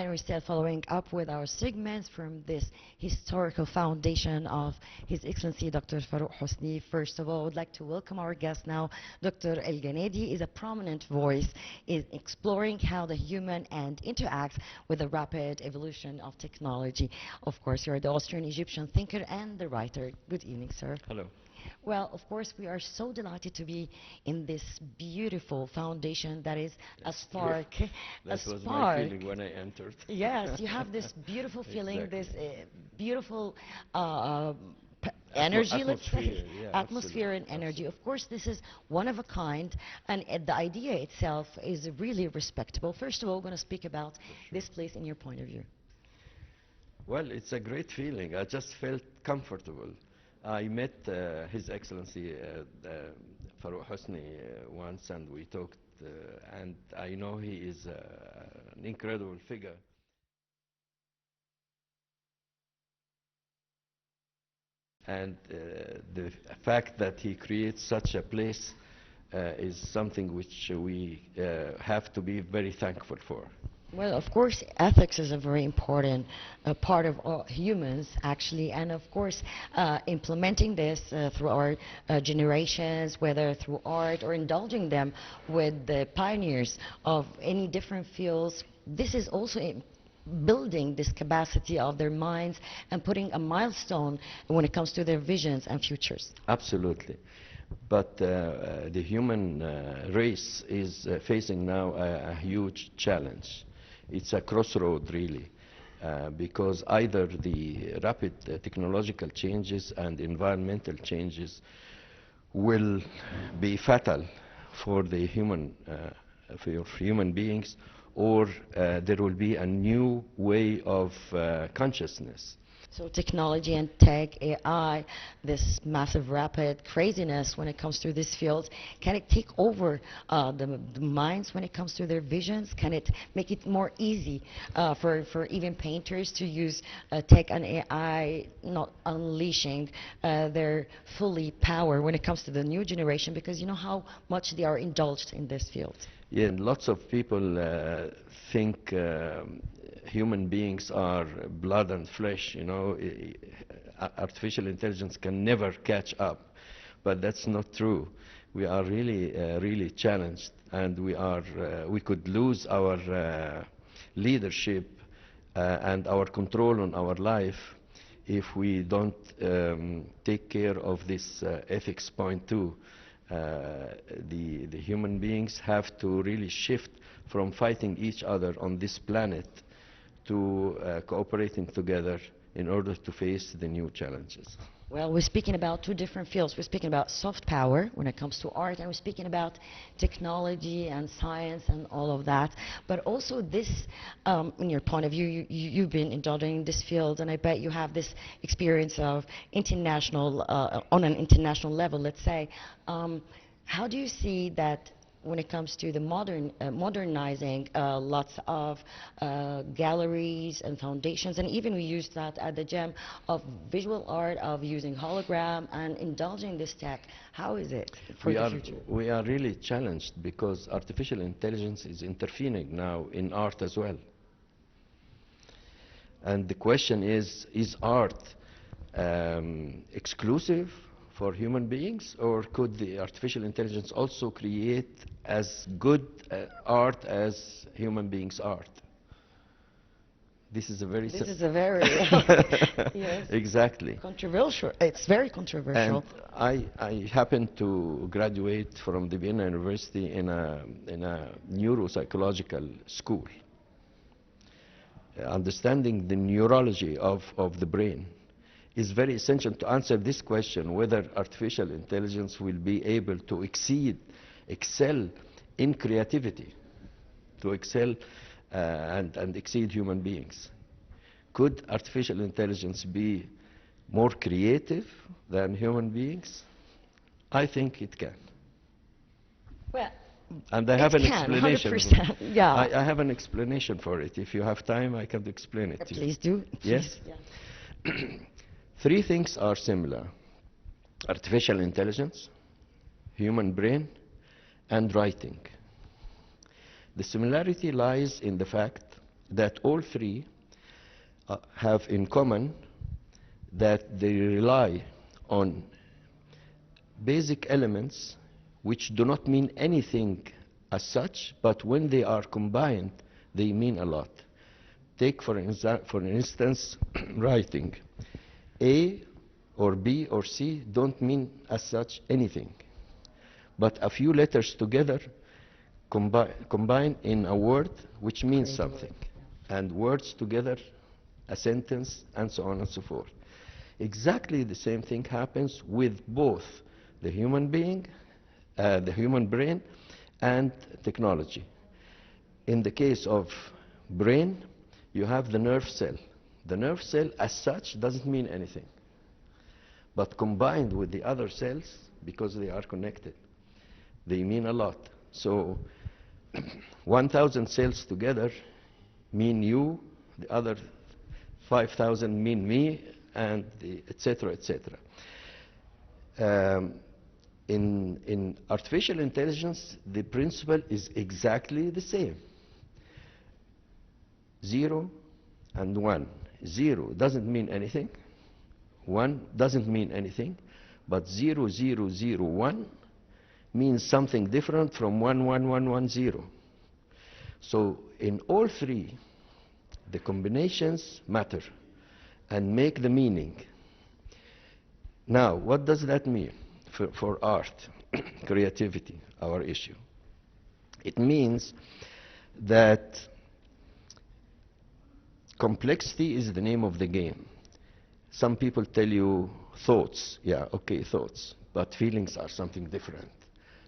and we're still following up with our segments from this historical foundation of His Excellency Dr. Farouk Hosni. First of all, I would like to welcome our guest now. Dr. El Ganady is a prominent voice in exploring how the human and interacts with the rapid evolution of technology. Of course, you're the Austrian Egyptian thinker and the writer. Good evening, sir. Hello. Well, of course, we are so delighted to be in this beautiful foundation that is a spark. That was my feeling when I entered. Yes, you have this beautiful feeling, Exactly. this beautiful energy, let's say, Atmosphere, yeah, atmosphere and absolutely, energy. Of absolutely. course, this is one of a kind, and the idea itself is really respectable. First of all, we're going to speak about this place in your point of view. Well, it's a great feeling. I just felt comfortable. I met His Excellency Farouk Hosni once, and we talked, and I know he is an incredible figure. And the fact that he creates such a place is something which we have to be very thankful for. Well, of course, ethics is a very important part of all humans, actually, and of course, implementing this through our generations, whether through art or indulging them with the pioneers of any different fields. This is also building this capacity of their minds and putting a milestone when it comes to their visions and futures. Absolutely. But the human race is facing now a huge challenge. It's a crossroad, really, because either the rapid technological changes and environmental changes will be fatal for the for human beings, or there will be a new way of consciousness. So technology and tech, AI, this massive rapid craziness when it comes to this field, can it take over the minds when it comes to their visions? Can it make it more easy for even painters to use tech and AI, not unleashing their fully power when it comes to the new generation, because you know how much they are indulged in this field? Yeah, and lots of people think human beings are blood and flesh, you know. Artificial intelligence can never catch up, but that's not true. We are really challenged, and we could lose our leadership and our control on our life if we don't take care of this ethics point too. The human beings have to really shift from fighting each other on this planet to cooperating together in order to face the new challenges. Well, we're speaking about two different fields. We're speaking about soft power when it comes to art, and we're speaking about technology and science and all of that. But also this, in your point of view, you've been indulging this field, and I bet you have this experience of international, on an international level, let's say. How do you see that when it comes to the modernizing lots of galleries and foundations, and even we use that at the gem of visual art, of using hologram and indulging this tech? How is it for the future? We are really challenged because artificial intelligence is intervening now in art as well. And the question is art exclusive for human beings, or could the artificial intelligence also create as good art as human beings' art? This is a very yes, exactly controversial. It's very controversial. And I happened to graduate from the Vienna University in a neuropsychological school, understanding the neurology of the brain is very essential to answer this question, whether artificial intelligence will be able to excel in creativity, to excel and exceed human beings. Could artificial intelligence be more creative than human beings? I think it can. Well, and I have an explanation. 100%, yeah. I have an explanation for it. If you have time, I can explain it to you. Please do. Yes? Yeah. Three things are similar: artificial intelligence, human brain, and writing. The similarity lies in the fact that all three have in common that they rely on basic elements which do not mean anything as such, but when they are combined, they mean a lot. Take, for instance, writing. A or B or C don't mean as such anything, but a few letters together combine in a word which means something, and words together, a sentence, and so on and so forth. Exactly the same thing happens with both the human being, the human brain, and technology. In the case of brain, you have the nerve cell. The nerve cell as such doesn't mean anything, but combined with the other cells, because they are connected, they mean a lot. So 1,000 cells together mean you, the other 5,000 mean me, and etc., etc. In artificial intelligence, the principle is exactly the same. 0 and 1. 0 doesn't mean anything. 1 doesn't mean anything. But 0, 0, 0, 1 means something different from 1, 1, 1, 1, 0. So in all three, the combinations matter and make the meaning. Now, what does that mean for art, creativity, our issue? It means that complexity is the name of the game. Some people tell you thoughts. Yeah, okay, thoughts. But feelings are something different.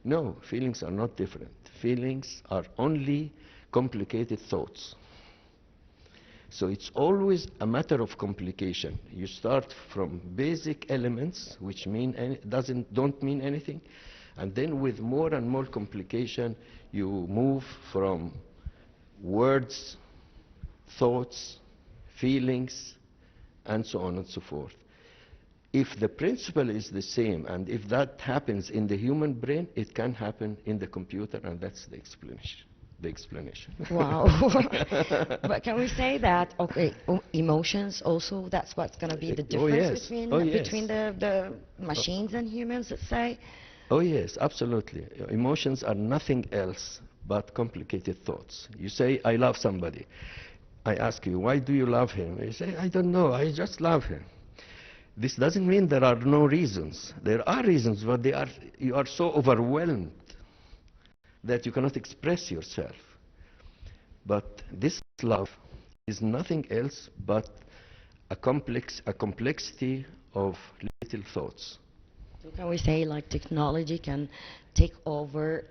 No, feelings are not different. Feelings are only complicated thoughts. So it's always a matter of complication. You start from basic elements, which don't mean anything, and then with more and more complication, you move from words, thoughts, feelings, and so on and so forth. If the principle is the same, and if that happens in the human brain, it can happen in the computer, and that's the explanation. Wow. But can we say that, okay, emotions also, that's what's going to be the difference between the machines and humans, let's say? Oh yes, absolutely. Emotions are nothing else but complicated thoughts. You say, I love somebody. I ask you, why do you love him? You say, I don't know, I just love him. This doesn't mean there are no reasons. There are reasons, but you are so overwhelmed that you cannot express yourself. But this love is nothing else but a complexity of little thoughts. So can we say like technology can take over,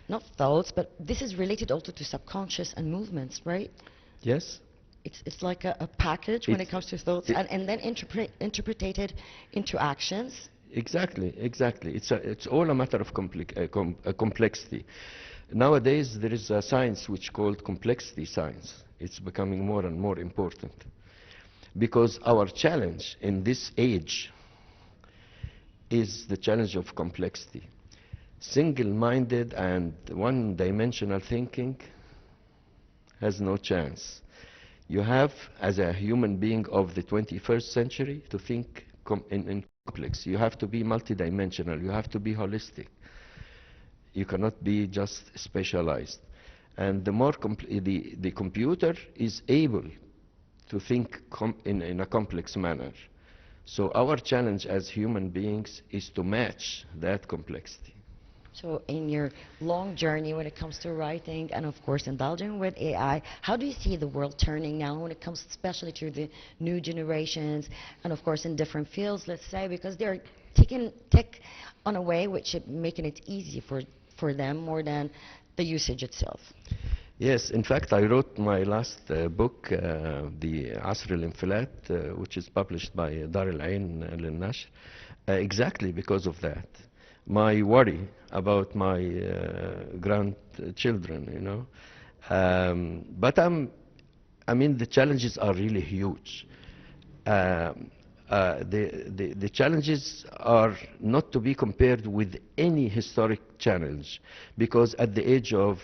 not thoughts, but this is related also to subconscious and movements, right? Yes. It's like a package when it comes to thoughts, and then interpreted into actions. Exactly. It's all a matter of complexity. Nowadays, there is a science which is called complexity science. It's becoming more and more important. Because our challenge in this age is the challenge of complexity. Single-minded and one-dimensional thinking has no chance. You have, as a human being of the 21st century, to think in complex. You have to be multidimensional. You have to be holistic. You cannot be just specialized. And the more the computer is able to think in a complex manner. So our challenge as human beings is to match that complexity. So in your long journey when it comes to writing and of course indulging with AI, how do you see the world turning now when it comes especially to the new generations and of course in different fields, let's say, because they're taking tech on a way which is making it easy for them more than the usage itself? Yes, in fact, I wrote my last book, the عصر الانفلات, which is published by دار العين للنشر, exactly because of that. My worry about my grandchildren, you know. But I mean, the challenges are really huge. the challenges are not to be compared with any historic challenge, because at the age of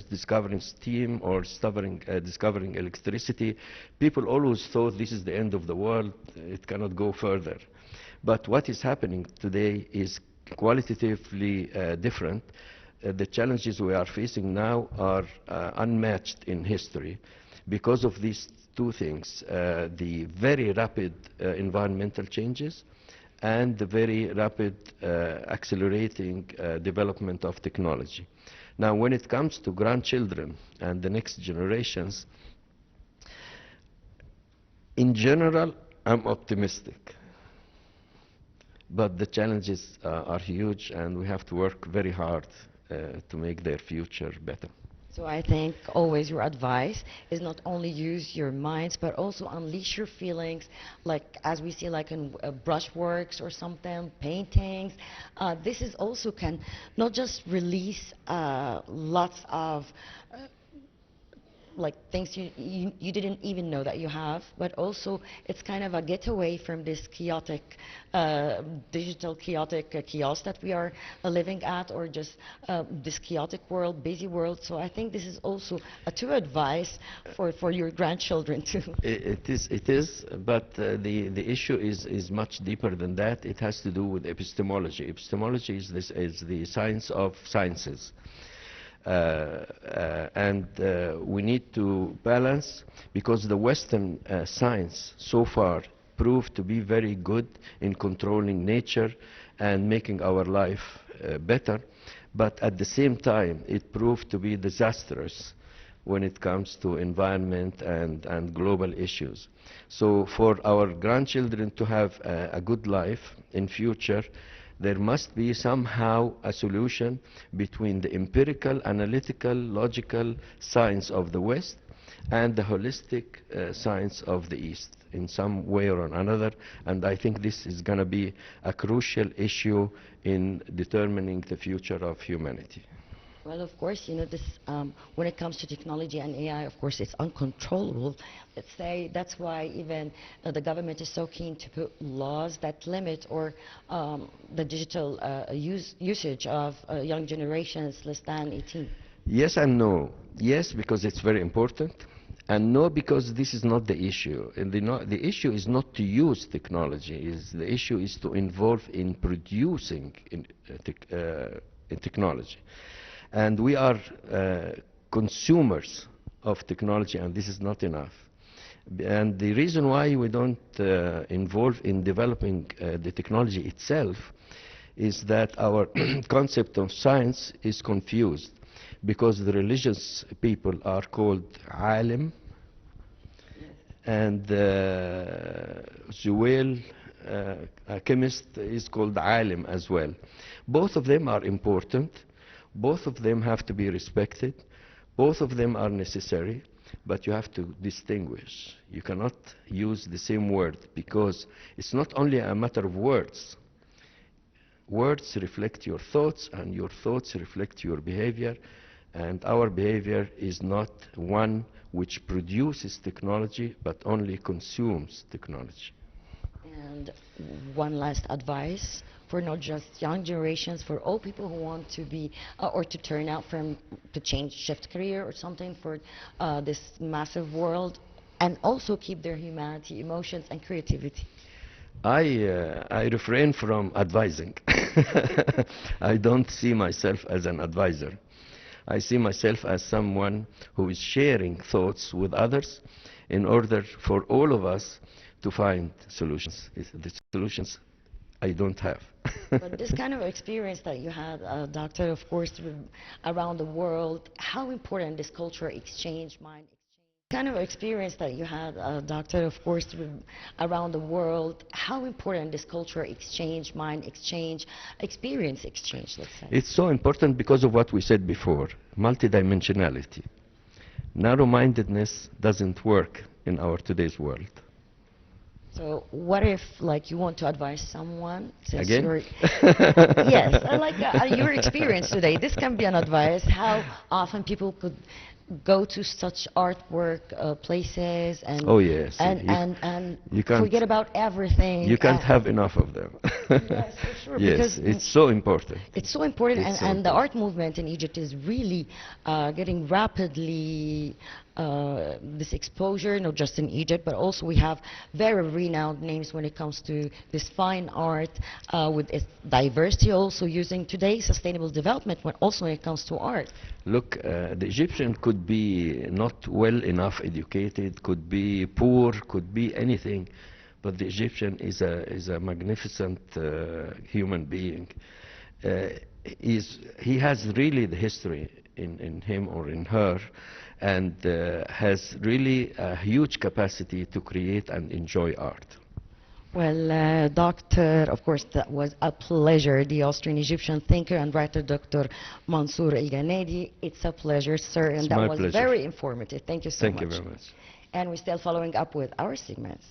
discovering steam or discovering electricity, people always thought this is the end of the world, it cannot go further. But what is happening today is qualitatively different. The challenges we are facing now are unmatched in history because of these two things, the very rapid environmental changes and the very rapid accelerating development of technology. Now, when it comes to grandchildren and the next generations, in general, I'm optimistic. But the challenges are huge, and we have to work very hard to make their future better. So I think always your advice is not only use your minds, but also unleash your feelings, like as we see like in brushworks or something, paintings. This is also can not just release lots of like things you didn't even know that you have, but also it's kind of a getaway from this chaotic, digital chaotic chaos that we are living at, or just this chaotic world, busy world. So I think this is also a true advice for your grandchildren too. It is, but the issue is much deeper than that. It has to do with epistemology. Epistemology is the science of sciences. And we need to balance, because the Western science so far proved to be very good in controlling nature and making our life better, but at the same time it proved to be disastrous when it comes to environment and global issues. So for our grandchildren to have a good life in future, there must be somehow a solution between the empirical, analytical, logical science of the West and the holistic science of the East in some way or another. And I think this is going to be a crucial issue in determining the future of humanity. Well, of course, you know, this, when it comes to technology and AI, of course, it's uncontrollable. Let's say that's why even the government is so keen to put laws that limit or the digital usage of young generations less than 18. Yes and no. Yes, because it's very important. And no, because this is not the issue. And the issue is not to use technology. The issue is to involve in producing technology. And we are consumers of technology, and this is not enough. And the reason why we don't involve in developing the technology itself is that our concept of science is confused, because the religious people are called alim, and Zuwail, a chemist, is called alim as well. Both of them are important. Both of them have to be respected. Both of them are necessary, but you have to distinguish. You cannot use the same word, because it's not only a matter of words. Words reflect your thoughts, and your thoughts reflect your behavior, and our behavior is not one which produces technology, but only consumes technology. And one last advice for not just young generations, for all people who want to be or to turn out to change, shift career or something for this massive world, and also keep their humanity, emotions, and creativity. I refrain from advising. I don't see myself as an advisor. I see myself as someone who is sharing thoughts with others in order for all of us to find solutions. The solutions I don't have. But this kind of experience that you had, Doctor, of course, around the world, how important this cultural exchange, mind exchange, kind of experience that you had, Doctor, of course, around the world, how important this cultural exchange, mind exchange, experience exchange, let's say? It's so important because of what we said before, multidimensionality. Narrow-mindedness doesn't work in our today's world. So what if, like, you want to advise someone, since Again? you're... Yes, I like your experience today. This can be an advice, how often people could go to such artwork places and Oh yes, and you can't forget about everything. you can't have enough of them. Yes, for sure, Yes, because it's so important. it's so important, It's so and the art important. movement in Egypt is really getting rapidly this exposure, not just in Egypt, but also we have very renowned names when it comes to this fine art with its diversity, also using today's sustainable development, when also when it comes to art. Look, the Egyptian could be not well enough educated, could be poor, could be anything, but the Egyptian is a magnificent human being. Uh, he has really the history in him or in her, and has really a huge capacity to create and enjoy art. Well, Doctor, of course, that was a pleasure. The Austrian Egyptian thinker and writer, Dr. Mansour El Ganady. It's a pleasure, sir, and It's that my was pleasure. very informative. Thank you so Thank you much. very much. And we're still following up with our segments.